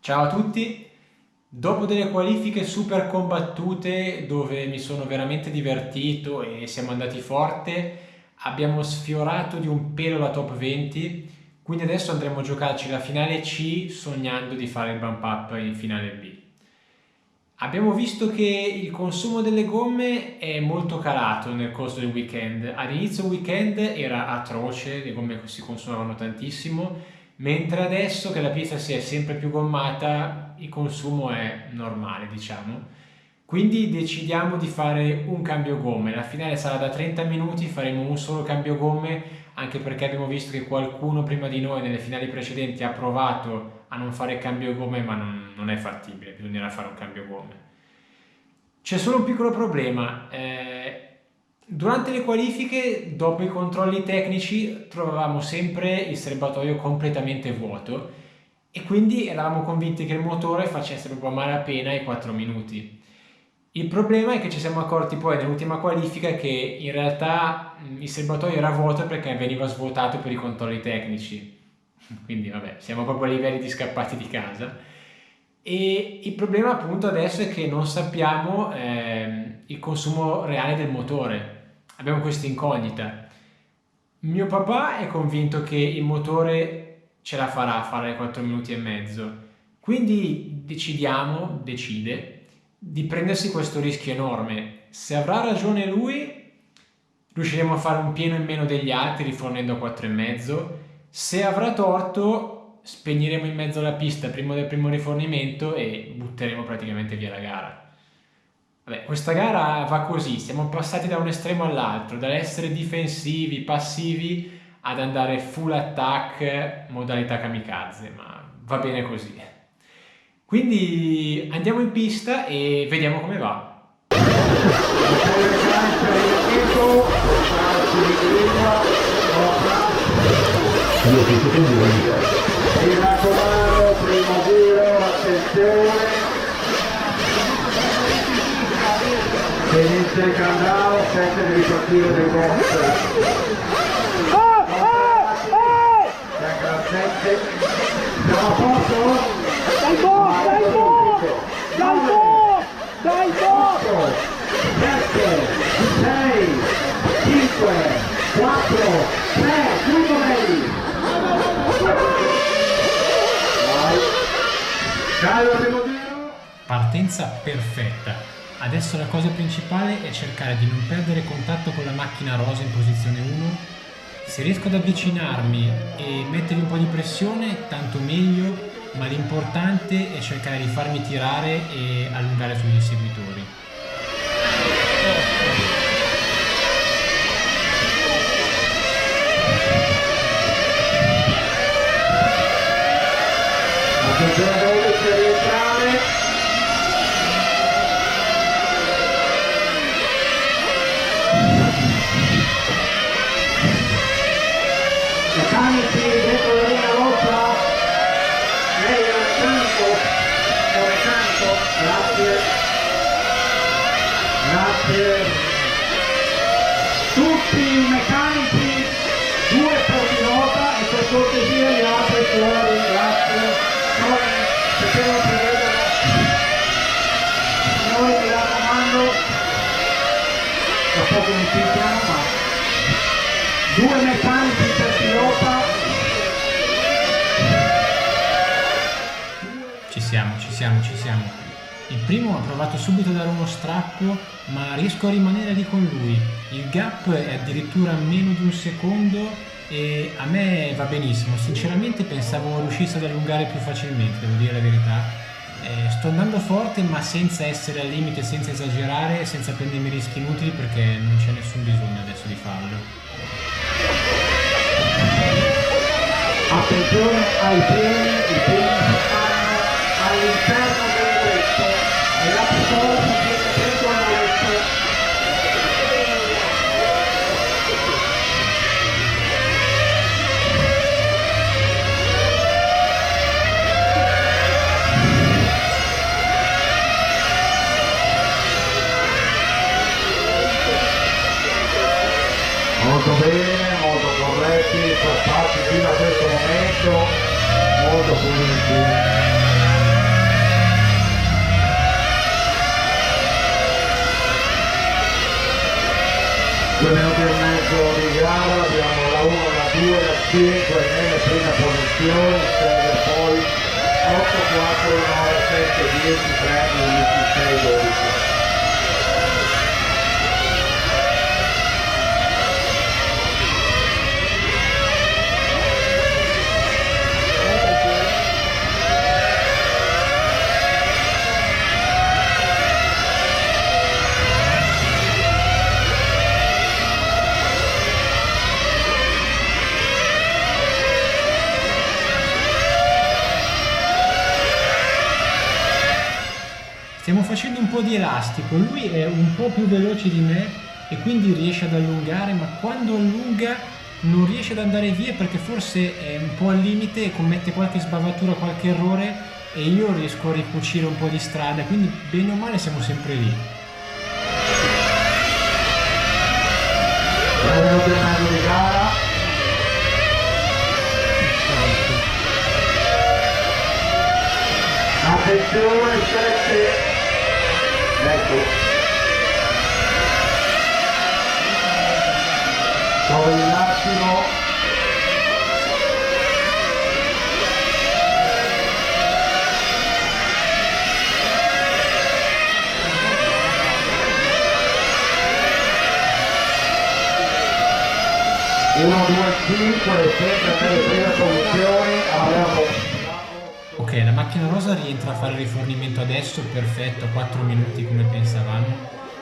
Ciao a tutti, dopo delle qualifiche super combattute dove mi sono veramente divertito e siamo andati forte, abbiamo sfiorato di un pelo la top 20, quindi adesso andremo a giocarci la finale C sognando di fare il bump up in finale B. Abbiamo visto che il consumo delle gomme è molto calato nel corso del weekend. All'inizio weekend era atroce, le gomme si consumavano tantissimo, mentre adesso che la pista si è sempre più gommata, il consumo è normale, diciamo. Quindi decidiamo di fare un cambio gomme. La finale sarà da 30 minuti, faremo un solo cambio gomme, anche perché abbiamo visto che qualcuno prima di noi nelle finali precedenti ha provato a non fare cambio gomme, ma non è fattibile, bisognerà fare un cambio gomme. C'è solo un piccolo problema. Durante le qualifiche, dopo i controlli tecnici, trovavamo sempre il serbatoio completamente vuoto e quindi eravamo convinti che il motore facesse proprio a malapena i 4 minuti. Il problema è che ci siamo accorti poi nell'ultima qualifica che in realtà il serbatoio era vuoto perché veniva svuotato per i controlli tecnici. Quindi vabbè, siamo proprio a livelli di scappati di casa. E il problema appunto adesso è che non sappiamo il consumo reale del motore. Abbiamo questa incognita. Mio papà è convinto che il motore ce la farà a fare 4 minuti e mezzo. Quindi decide di prendersi questo rischio enorme. Se avrà ragione lui, riusciremo a fare un pieno in meno degli altri rifornendo a 4 e mezzo. Se avrà torto, spegneremo in mezzo alla pista prima del primo rifornimento e butteremo praticamente via la gara. Vabbè, questa gara va così, siamo passati da un estremo all'altro, dall'essere difensivi, passivi, ad andare full attack, modalità kamikaze, ma va bene così. Quindi andiamo in pista e vediamo come va. Mi raccomando, primo giro, attenzione. Se inizia il countdown, sente di ripartire dei box. Siamo a posto? Dai box! Dai box! Dai box! Dai box! 7, 6, 5, 4, 3, chiudo lei! Vai! Callo primo giro! Partenza perfetta. Adesso la cosa principale è cercare di non perdere contatto con la macchina rosa in posizione 1. Se riesco ad avvicinarmi e mettergli un po' di pressione, tanto meglio, ma l'importante è cercare di farmi tirare e allungare sugli inseguitori. Attenzione dove per rientrare! Meccanici dentro la linea rossa, lei è meccanico, grazie, tutti i meccanici, 2 per pilota e per cortesia gli altri fuori, grazie, perché non si vedono, noi mi raccomando, da poco mi sentiamo, ma 2 meccanici per pilota. Ci siamo. Il primo ha provato subito a dare uno strappo, ma riesco a rimanere lì con lui. Il gap è addirittura meno di un secondo e a me va benissimo. Sinceramente pensavo riuscisse ad allungare più facilmente, devo dire la verità. Sto andando forte ma senza essere al limite, senza esagerare, senza prendermi rischi inutili perché non c'è nessun bisogno adesso di farlo. Attenzione ai piedi, i piedi all'interno del letto e la pistola si tiene dentro al letto. Molto bene, molto corretti, sono stati fino a questo momento molto puliti. 2 minuti e mezzo di gara, abbiamo la 1, la 2, la 5 nelle prime posizioni, segue poi 8, 4, 9, 7, 10, 3, 11, 6, 12. Stiamo facendo un po' di elastico, lui è un po' più veloce di me e quindi riesce ad allungare, ma quando allunga non riesce ad andare via perché forse è un po' al limite e commette qualche sbavatura, qualche errore e io riesco a ricucire un po' di strada, quindi bene o male siamo sempre lì. 3 minuti e mezzo di gara. Attenzione, 7. Ecco. Poi il massimo. Uno, 2, 5, sempre nelle prime posizioni. Abbiamo Ok, la macchina rosa rientra a fare il rifornimento adesso, perfetto, 4 minuti come pensavamo.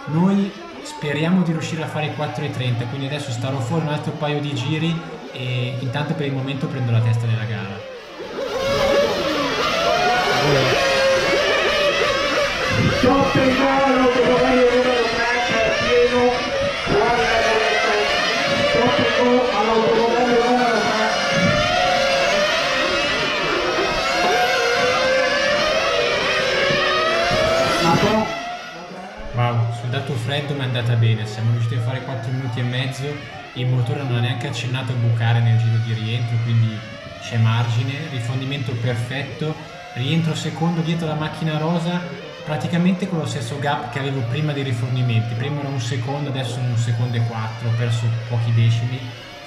Noi speriamo di riuscire a fare i 4,30, quindi adesso starò fuori un altro paio di giri e intanto per il momento prendo la testa della gara. Sotto il mano, automodello numero 3 pieno, fuori dalla rete, sotto all'automodello numero 3. Wow, sul dato freddo mi è andata bene, siamo riusciti a fare 4 minuti e mezzo, il motore non ha neanche accennato a bucare nel giro di rientro, quindi c'è margine, rifornimento perfetto, rientro secondo dietro la macchina rosa, praticamente con lo stesso gap che avevo prima dei rifornimenti, prima era 1 secondo, adesso 1 secondo e 4, ho perso pochi decimi,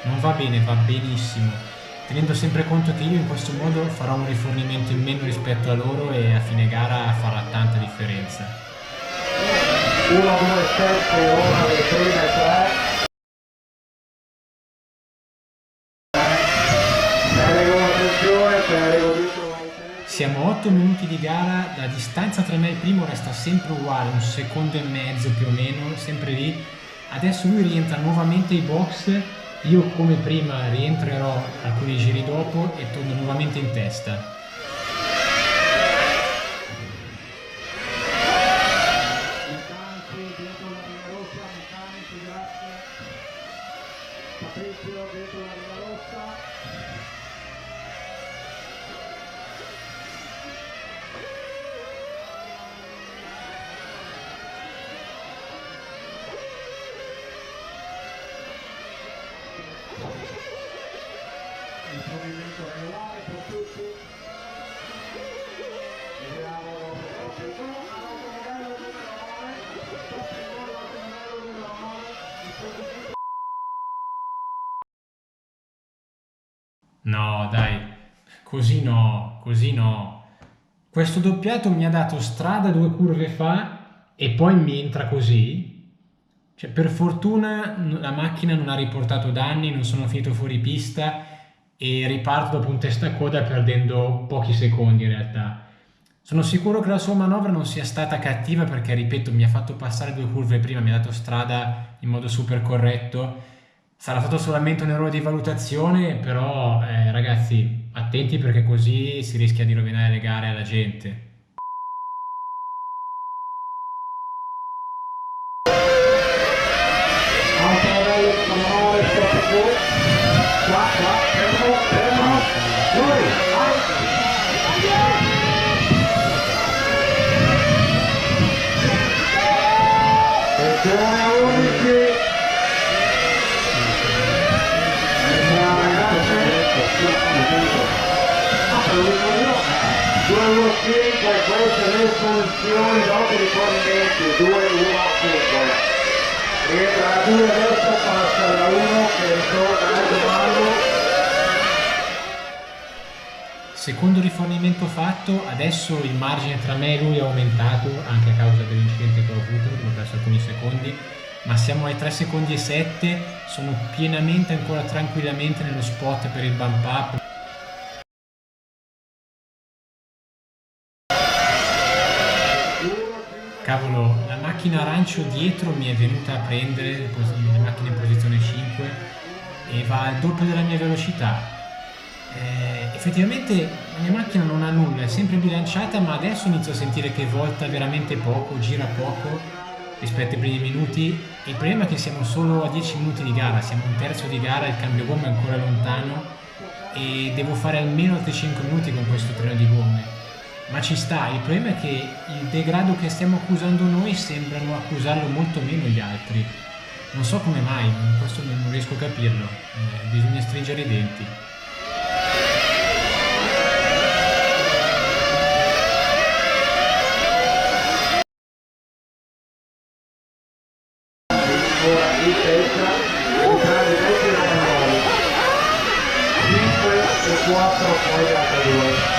non va bene, va benissimo, tenendo sempre conto che io in questo modo farò un rifornimento in meno rispetto a loro e a fine gara farà tanta differenza. 1, 2, 7, ora le prime 3. Prego attenzione, prego dietro. Siamo a 8 minuti di gara, la distanza tra me e il primo resta sempre uguale, 1 secondo e mezzo più o meno, sempre lì. Adesso lui rientra nuovamente ai box, io come prima rientrerò alcuni giri dopo e torno nuovamente in testa. Il provvedimento regolare per tutti. Vediamo l'automodello numero 9. No, dai, così no, così no. Questo doppiato mi ha dato strada 2 curve fa e poi mi entra così. Cioè, per fortuna la macchina non ha riportato danni, non sono finito fuori pista e riparto dopo un testacoda perdendo pochi secondi in realtà. Sono sicuro che la sua manovra non sia stata cattiva perché, ripeto, mi ha fatto passare 2 curve prima, mi ha dato strada in modo super corretto. Sarà stato solamente un errore di valutazione, però ragazzi, attenti perché così si rischia di rovinare le gare alla gente. Automodello numero 9, stop go. Qua, fermo, fuori, vai. Attenzione a 11. Due 1 5, queste le soluzioni dopo i rifornimenti, 2 1 5. rientra la 2 adesso, passa la 1 che ritorna al comando. Secondo rifornimento fatto, adesso il margine tra me e lui è aumentato anche a causa dell'incidente che ho avuto, dove ho perso alcuni secondi, ma siamo ai 3 secondi e 7, sono pienamente ancora tranquillamente nello spot per il bump up. Cavolo, la macchina arancio dietro mi è venuta a prendere, le macchine in posizione 5, e va al doppio della mia velocità. Effettivamente la mia macchina non ha nulla, è sempre bilanciata, ma adesso inizio a sentire che volta veramente poco, gira poco rispetto ai primi minuti. Il problema è che siamo solo a 10 minuti di gara, siamo un terzo di gara, il cambio gomme è ancora lontano e devo fare almeno altri 5 minuti con questo treno di gomme. Ma ci sta, il problema è che il degrado che stiamo accusando noi sembrano accusarlo molto meno gli altri. Non so come mai, questo non riesco a capirlo, bisogna stringere i denti. Ora in testa, entrambi i vecchi romagnoli, 5 e 4 poi da 2.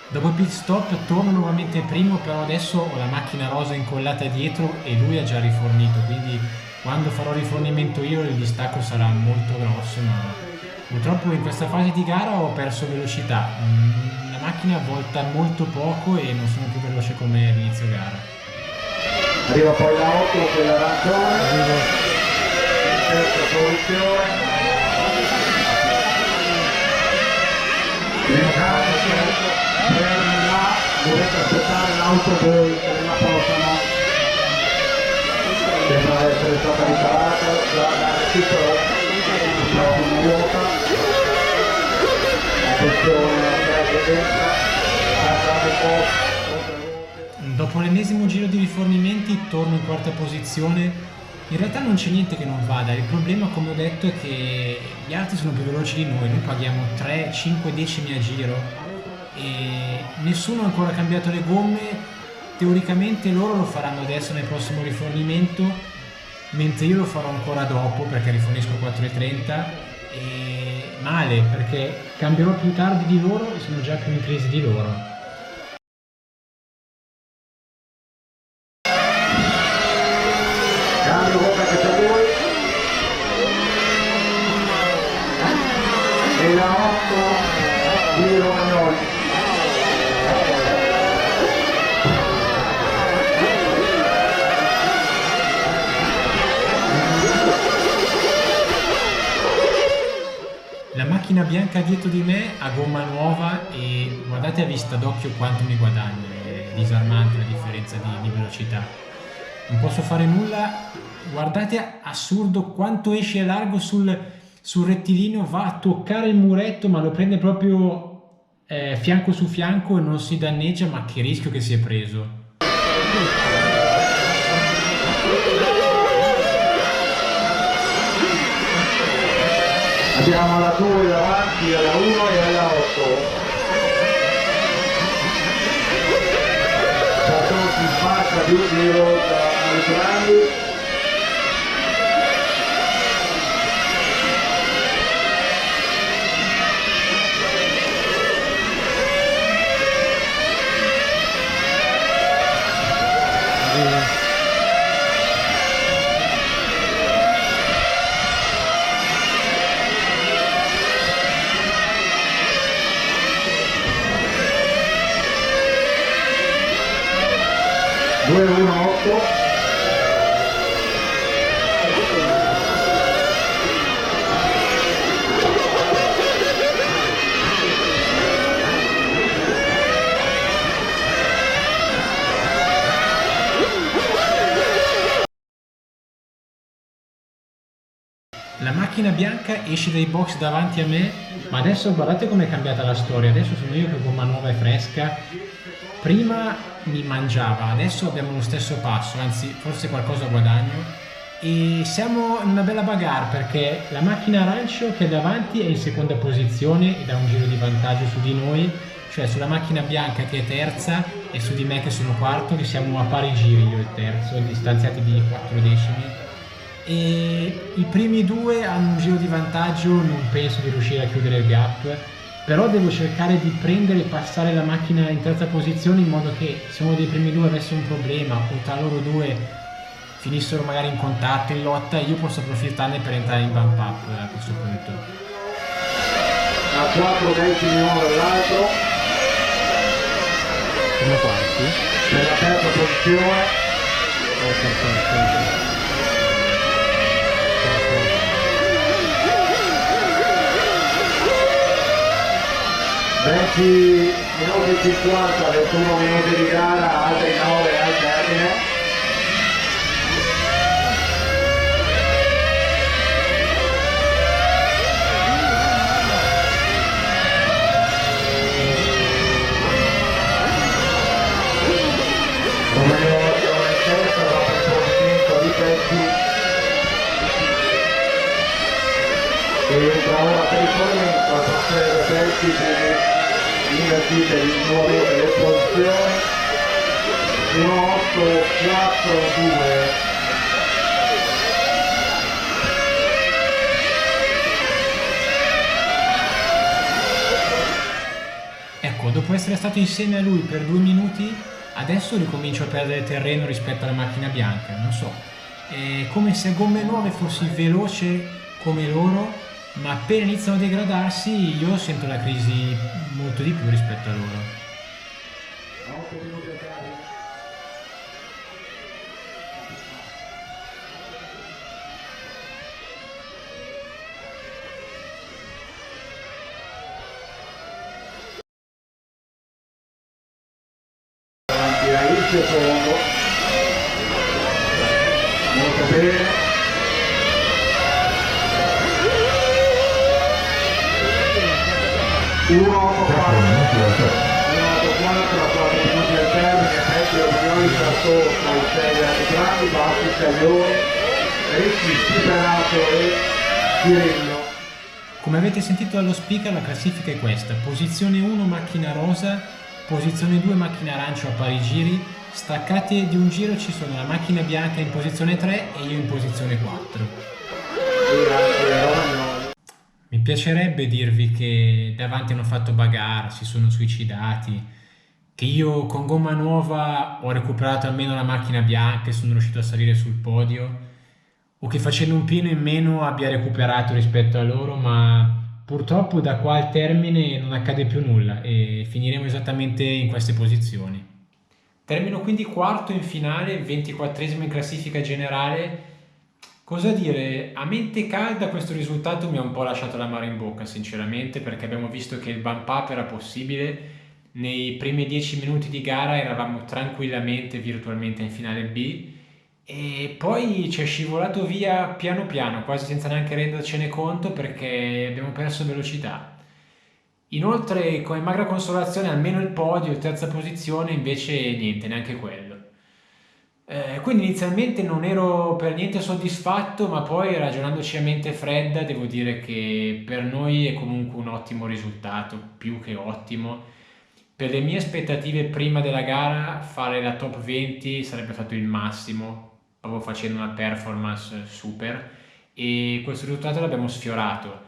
Dopo il pit stop torno nuovamente primo, però adesso ho la macchina rosa incollata dietro e lui ha già rifornito, quindi quando farò rifornimento io il distacco sarà molto grosso, ma purtroppo in questa fase di gara ho perso velocità, la macchina volta molto poco e non sono più veloce come all'inizio gara. Arriva poi la 8, quella arancione, in terza posizione. Le meccaniche fermi là, dovete aspettare l'auto voi che la possono. Sembra essere stata riparata da recupero un pilota. Attenzione alla destra, passate un po'. Dopo l'ennesimo giro di rifornimenti torno in quarta posizione. In realtà non c'è niente che non vada, il problema, come ho detto, è che gli altri sono più veloci di noi paghiamo 3, 5 decimi a giro e nessuno ha ancora cambiato le gomme. Teoricamente loro lo faranno adesso nel prossimo rifornimento, mentre io lo farò ancora dopo perché rifornisco 4,30 e male perché cambierò più tardi di loro e sono già più in crisi di loro. Cambio gomme che per lui. E la 8 di Romagnoli. La macchina bianca dietro di me ha gomma nuova e guardate a vista d'occhio quanto mi guadagna, è disarmante la differenza di velocità. Non posso fare nulla, guardate assurdo quanto esce largo sul rettilineo, va a toccare il muretto ma lo prende proprio fianco su fianco e non si danneggia, ma che rischio che si è preso. Abbiamo la 2 davanti, alla 1 e alla 8. Sartori spacca più di volta ai grandi. Due, uno, 8. La macchina bianca esce dai box davanti a me, ma adesso guardate com'è cambiata la storia. Adesso sono io che gomma nuova e fresca. Prima mi mangiava, adesso abbiamo lo stesso passo, anzi forse qualcosa guadagno e siamo in una bella bagarre perché la macchina arancio che è davanti è in seconda posizione e dà un giro di vantaggio su di noi, cioè sulla macchina bianca che è terza e su di me che sono quarto, che siamo a pari giri io e il terzo, distanziati di 4 decimi. E i primi due hanno un giro di vantaggio, non penso di riuscire a chiudere il gap, però devo cercare di prendere e passare la macchina in terza posizione in modo che se uno dei primi due avesse un problema o tra loro due finissero magari in contatto, in lotta, io posso approfittarne per entrare in bump up a questo punto. A 4 decimi uno dall'altro, Come quarti? nella terza posizione, Perfetto. 20 minuti e 50, 21 minuti di gara, altri 9 al termine. E entra ora per il fallimento a passare da pezzi di invertite di nuove le posizioni 1, 8, 4, 2. Ecco, dopo essere stato insieme a lui per 2 minuti, adesso ricomincio a perdere terreno rispetto alla macchina bianca, non so. È come se a gomme nuove fossi veloce come loro, ma appena iniziano a degradarsi io sento la crisi molto di più rispetto a loro. 8 minuti a termine. Davanti a il secondo, molto bene. 1, 8, 4, 1, 8, 4, a 4 minuti al termine, Petri, Obrioli, Sartor, Moisei, Grandi, Bassi, Scaglione, Ricci, Stiperato e Cirillo. Come avete sentito dallo speaker, la classifica è questa: posizione 1 macchina rosa, posizione 2 macchina arancio a pari giri, staccate di un giro ci sono la macchina bianca in posizione 3 e io in posizione 4. E anche Romagnoli. Mi piacerebbe dirvi che davanti hanno fatto bagarre, si sono suicidati, che io con gomma nuova ho recuperato almeno la macchina bianca e sono riuscito a salire sul podio, o che facendo un pieno in meno abbia recuperato rispetto a loro, ma purtroppo da qua al termine non accade più nulla e finiremo esattamente in queste posizioni. Termino quindi quarto in finale, 24esimo in classifica generale. Cosa dire? A mente calda questo risultato mi ha un po' lasciato l'amaro in bocca, sinceramente, perché abbiamo visto che il bump up era possibile. Nei primi 10 minuti di gara eravamo tranquillamente, virtualmente in finale B, e poi ci è scivolato via piano piano, quasi senza neanche rendercene conto, perché abbiamo perso velocità. Inoltre, come magra consolazione, almeno il podio, terza posizione, invece niente, neanche quello. Quindi inizialmente non ero per niente soddisfatto, ma poi ragionandoci a mente fredda devo dire che per noi è comunque un ottimo risultato, più che ottimo. Per le mie aspettative prima della gara fare la top 20 sarebbe stato il massimo, proprio facendo una performance super, e questo risultato l'abbiamo sfiorato.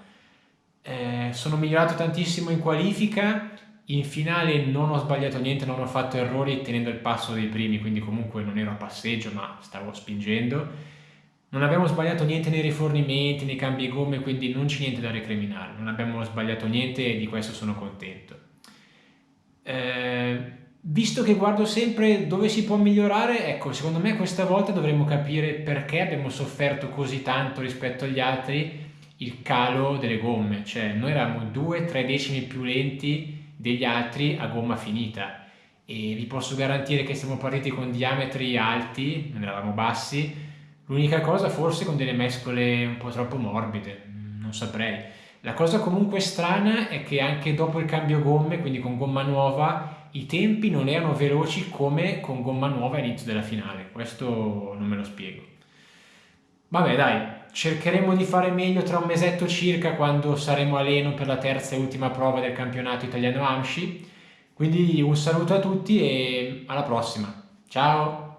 Sono migliorato tantissimo in qualifica. In finale non ho sbagliato niente, non ho fatto errori tenendo il passo dei primi, quindi comunque non ero a passeggio ma stavo spingendo. Non abbiamo sbagliato niente nei rifornimenti, nei cambi gomme, quindi non c'è niente da recriminare. Non abbiamo sbagliato niente e di questo sono contento. Visto che guardo sempre dove si può migliorare, ecco, secondo me questa volta dovremmo capire perché abbiamo sofferto così tanto rispetto agli altri il calo delle gomme. Cioè noi eravamo 2-3 decimi più lenti degli altri a gomma finita e vi posso garantire che siamo partiti con diametri alti, non eravamo bassi. L'unica cosa forse con delle mescole un po' troppo morbide, non saprei. La cosa comunque strana è che anche dopo il cambio gomme, quindi con gomma nuova, i tempi non erano veloci come con gomma nuova all'inizio della finale. Questo non me lo spiego. Vabbè, dai, cercheremo di fare meglio tra un mesetto circa quando saremo a Leno per la terza e ultima prova del campionato italiano AMSCI. Quindi un saluto a tutti e alla prossima. Ciao!